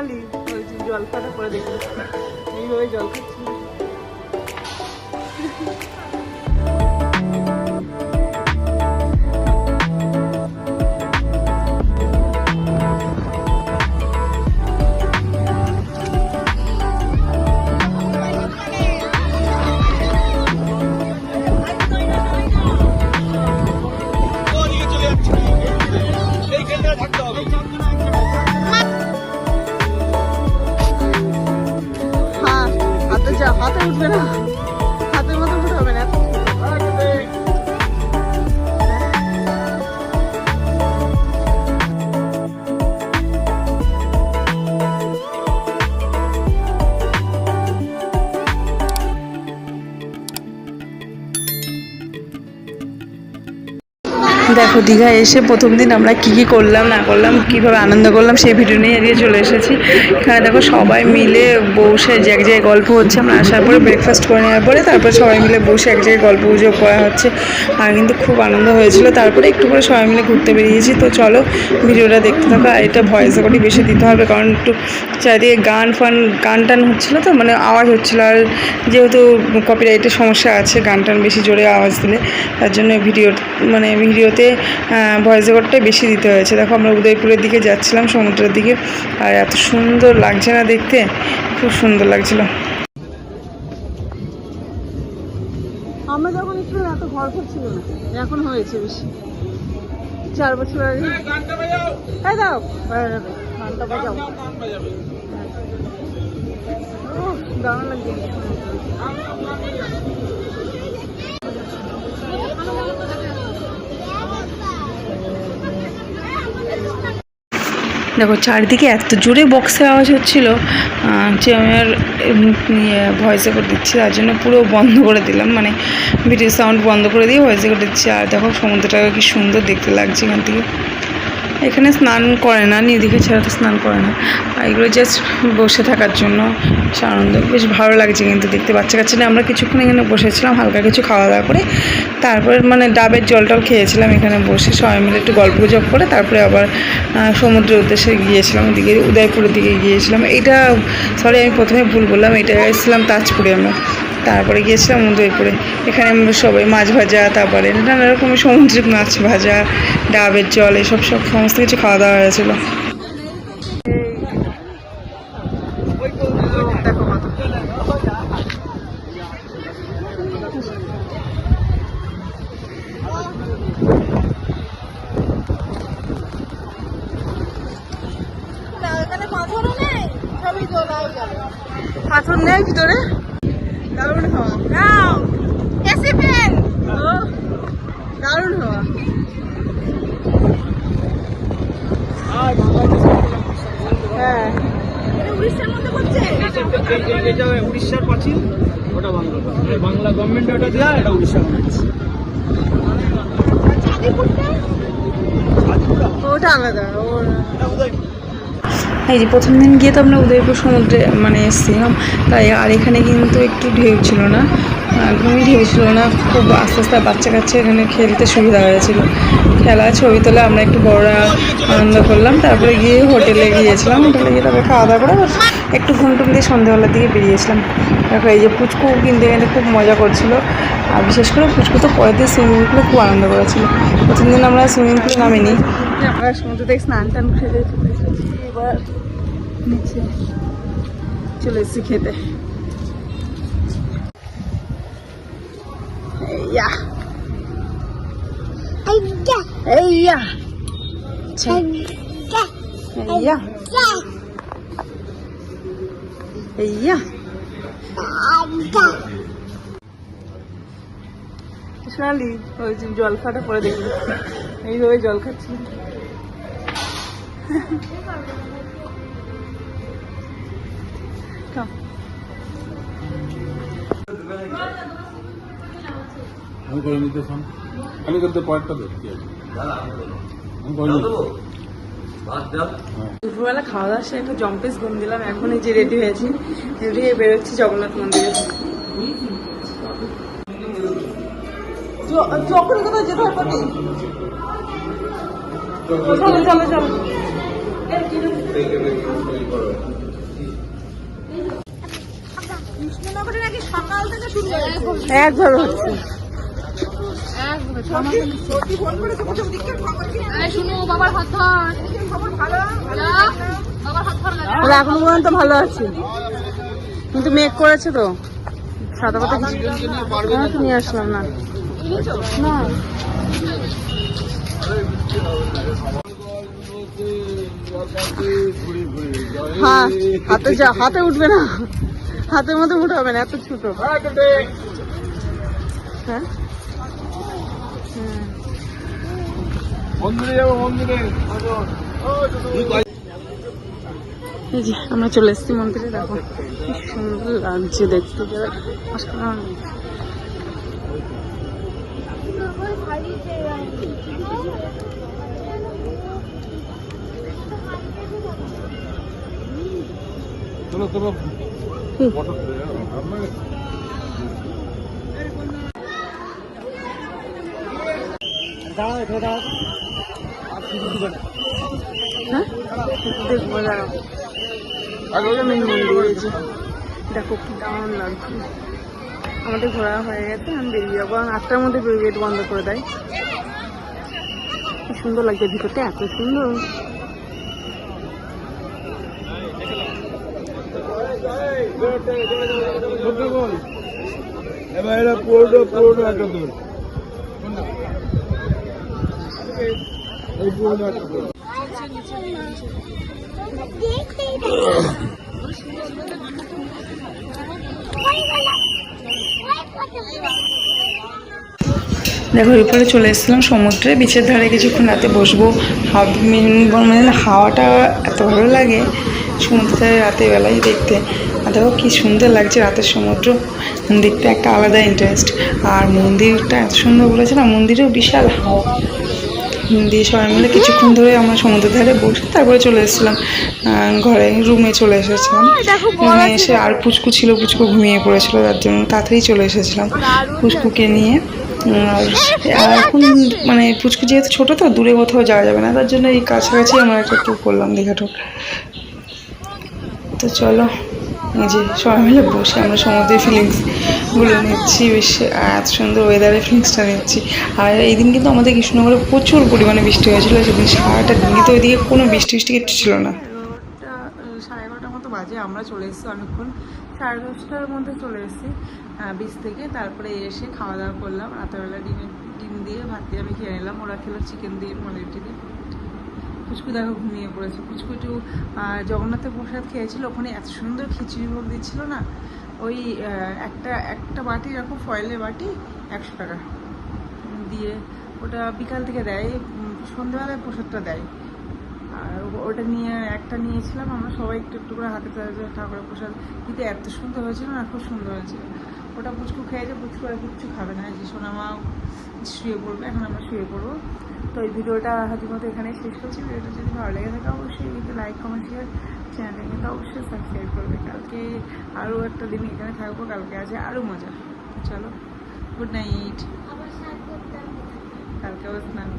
শোনালি ওই জল খাটা করে দেখি এইভাবে জল খাচ্ছি। হাতে উঠবে না, হাতের মতো উঠে হবে না। দেখো দীঘা এসে প্রথম দিন আমরা কী কী করলাম না করলাম, কীভাবে আনন্দ করলাম সেই ভিডিও নিয়ে এদিকে চলে এসেছি। এখানে দেখো সবাই মিলে বসে যে এক জায়গায় গল্প হচ্ছে। আমরা আসার পরে ব্রেকফাস্ট করে নেওয়ার পরে তারপরে সবাই মিলে বসে এক জায়গায় গল্প গুজব করা হচ্ছে। আর কিন্তু খুব আনন্দ হয়েছিল। তারপরে একটু করে সবাই মিলে ঘুরতে বেরিয়েছি। তো চলো ভিডিওটা দেখতে থাকো। আর এটা ভয়েস রেকর্ডই বেশি দিতে হবে, কারণ একটু চারিদিকে গান টান হচ্ছিলো, তো মানে আওয়াজ হচ্ছিলো। আর যেহেতু কপিরাইটের সমস্যা আছে গান টান বেশি জোরে আওয়াজ দিলে, তার জন্য ভিডিওতে ভয়েস রেকর্ডটাই বেশি দিতে হয়েছে। দেখো আমরা উদয়পুরের দিকে যাচ্ছিলাম, সমুদ্রের দিকে। আর এত সুন্দর লাগছে না দেখতে, খুব সুন্দর লাগছিল। আমরা যখন একটু এত ঘর ছিল না, এখন হয়েছে বেশি। 4 বছর আগে দাও গানটা বাজাও, দারুণ লাগছে। দেখো চারিদিকে এত জোরে বক্সের আওয়াজ হচ্ছিলো যে আমি আর ভয়েস রেকর্ড দিচ্ছি, তার জন্য পুরো বন্ধ করে দিলাম, মানে ভিডিও সাউন্ড বন্ধ করে দিয়ে ভয়েস রেকর্ড দিচ্ছি। আর দেখো সমুদ্রটাকে কি সুন্দর দেখতে লাগছে এখান থেকে। এখানে স্নান করে না, নিদিকে ছাড়া তো স্নান করে না। আর এগুলো জাস্ট বসে থাকার জন্য বেশ আনন্দ, বেশ ভালো লাগছে কিন্তু দেখতে। বাচ্চা কাচ্চা আমরা কিছুক্ষণ এখানে বসেছিলাম হালকা কিছু খাওয়া দাওয়া করে, তারপরে মানে ডাবের জল টল খেয়েছিলাম এখানে বসে সবাই মিলে একটু গল্প গুজব করে। তারপরে আবার সমুদ্রের উদ্দেশ্যে গিয়েছিলাম, ওদিকে উদয়পুরের দিকে গিয়েছিলাম। আমি প্রথমে ভুল বললাম, এটা এসেছিলাম তাজপুরে আমরা, তারপরে গিয়েছিলাম উদয়পুরে। এখানে আমরা সবাই মাছ ভাজা, তারপরে নানা রকমের সামুদ্রিক মাছ ভাজা, ডাবের জল, এসব সমস্ত কিছু খাওয়া দাওয়া হয়েছিল। পাথর নেই ভিতরে, দারুণ হওয়া, দারুণ হওয়া। হ্যাঁ উড়িষ্যার মধ্যে পড়ছে, এটা উড়িষ্যার পাঁচিল, ওটা বাংলা গভর্নমেন্ট ওটা দেওয়া, এটা উড়িষ্যা ওটা আলাদা। এই যে প্রথম দিন গিয়ে তো আমরা উদয়পুর সমুদ্রে এসেছিলাম, তাই আর এখানে কিন্তু একটু ঢেউ ছিল না, একদমই ঢেউ ছিল না। খুব আস্তে আস্তে বাচ্চা কাচ্চা এখানে খেলতে সুবিধা হয়েছিল, খেলা ছবি তোলা। আমরা একটু বড়রা আনন্দ করলাম। তারপরে গিয়ে হোটেলে গিয়েছিলাম, হোটেলে গিয়ে তারপরে খাওয়া দাওয়া করে একটু ঘুমটুম দিয়ে সন্ধ্যেবেলার দিকে বেরিয়েছিলাম। দেখো এই যে পুচকু কিন্তু এখানে খুব মজা করছিল। আর বিশেষ করে পুচকু তো পরের দিন সুইমিং পুলে খুব আনন্দ করেছিল। প্রথম দিন আমরা সুইমিং পুলে নামিনি, আমরা সমুদ্র থেকে স্নান টান খেতে এবার নিচে চলে এসেছি খেতে। সোনালি ওই জল খাটা পরে দেখি এইভাবে জল খাচ্ছি। আমি করে নিতে খালি করতে পয়েন্টটা দেখি আমি করে নিতে। দুপুরবেলা খাওয়া দাওয়া সে একটু জম্পেস ঘুম দিলাম, এখন এই যে রেডি হয়েছি, রেডি হয়ে বেরোচ্ছি জগন্নাথ মন্দিরে। যখন কোথাও যেতে হবে চলো চলো চলো। একভাবে হচ্ছে। এখনো পর্যন্ত ভালো আছে, কিন্তু মেঘ করেছে তো সাদা পাতা কিছু নিয়ে আসলাম না। হ্যাঁ, হাতে উঠবে না, হাতের মধ্যে উঠাবে না, এত ছোট। হ্যাঁ, মন্দিরে যাবো, মন্দিরে। এই যে আমরা চলে এসেছি মন্দিরে, দেখো কি সুন্দর লাগছে দেখতে। চলো চলো, হ্যাঁ দেখবো, দাঁড়াও। দেখো কি দারুণ লাগছে। আমাদের ঘোরা হয়ে গেছে, আমি বেরিয়ে যাবো। 8টার মধ্যে গেট বন্ধ করে দেয়। কি সুন্দর লাগছে ভিতরটা, এত সুন্দর। দেখো এরপরে চলে এসেছিলাম সমুদ্রে, বিচের ধারে কিছুক্ষণ রাতে বসবো। মানে হাওয়াটা এত ভালো লাগে সমুদ্রের ধারে রাতের বেলায় দেখতে। আর দেখো কি সুন্দর লাগছে রাতের সমুদ্র দেখতে, একটা আলাদা ইন্টারেস্ট। আর মন্দিরটা এত সুন্দর বলেছে না, মন্দিরেও বিশাল হাওয়া দিয়ে সবাই মিলে কিছুক্ষণ ধরে আমরা সমুদ্রের ধারে বসে তারপরে চলে এসেছিলাম ঘরে, রুমে চলে এসেছিলাম। রুমে এসে আর পুচকু ছিল, পুচকু ঘুমিয়ে পড়েছিল, তার জন্য তাড়াতাড়ি চলে এসেছিলাম পুচকুকে নিয়ে। আর এখন মানে পুচকু যেহেতু ছোটো তো দূরে কোথাও যাওয়া যাবে না, তার জন্য এই কাছাকাছি আমরা একটা ট্যুর করলাম, দীঘা ট্যুর। তো চলো, এই যে সবাই মিলে বসে আমরা সমুদ্রের ফিলিংসগুলো নিচ্ছি, বেশ এত সুন্দর ওয়েদারের ফিলিংসটা নিচ্ছি। আর এই দিন কিন্তু আমাদের কৃষ্ণনগরে প্রচুর পরিমাণে বৃষ্টি হয়েছিল, সেদিন সারাটা দিন তো ওইদিকে কোনো বৃষ্টি কিচ্ছু ছিল না। 11:30 মতো বাজে, আমরা চলে এসেছি অনেকক্ষণ, 10:30টার মধ্যে চলে এসেছি বিচ থেকে। তারপরে এসে খাওয়া দাওয়া করলাম, রাতেরবেলা ডিম দিয়ে ভাত দিয়ে আমি খেয়ে নিলাম, ওরা খেলো চিকেন দিয়ে মোটামুটি দিয়ে। পুচকু দেখো ঘুমিয়ে পড়েছে। পুচকু একটু জগন্নাথের প্রসাদ খেয়েছিল, ওখানে এত সুন্দর খিচুড়ি ভোগ দিচ্ছিল না, ওই একটা বাটি এরকম ফয়েলের বাটি 100 টাকা দিয়ে, ওটা বিকাল থেকে দেয়, সন্ধ্যাবেলায় প্রসাদটা দেয়। আর ওটা নিয়ে একটা নিয়েছিলাম আমরা সবাই, একটু একটু করে হাতে ঠাকুরের প্রসাদ, কিন্তু এত সুন্দর হয়েছিল না, খুব সুন্দর হয়েছে। ওটা পুচকু খেয়েছে, পুচকু আর কিচ্ছু খাবে না, যে সোনামা শুয়ে পড়বে, এখন আমরা শুয়ে পড়বো। তো এই ভিডিওটা হাজির মতো এখানে শেষ করছি। ভিডিওটা যদি ভালো লেগে থাকে অবশ্যই কিন্তু লাইক কমেন্ট শেয়ার, চ্যানেলটা কিন্তু অবশ্যই সাবস্ক্রাইব করবে। কালকে আরও একটা দিন এখানে থাকবো, কালকে আছে আরও মজা। চলো, গুড নাইট, কালকে আবার স্নান।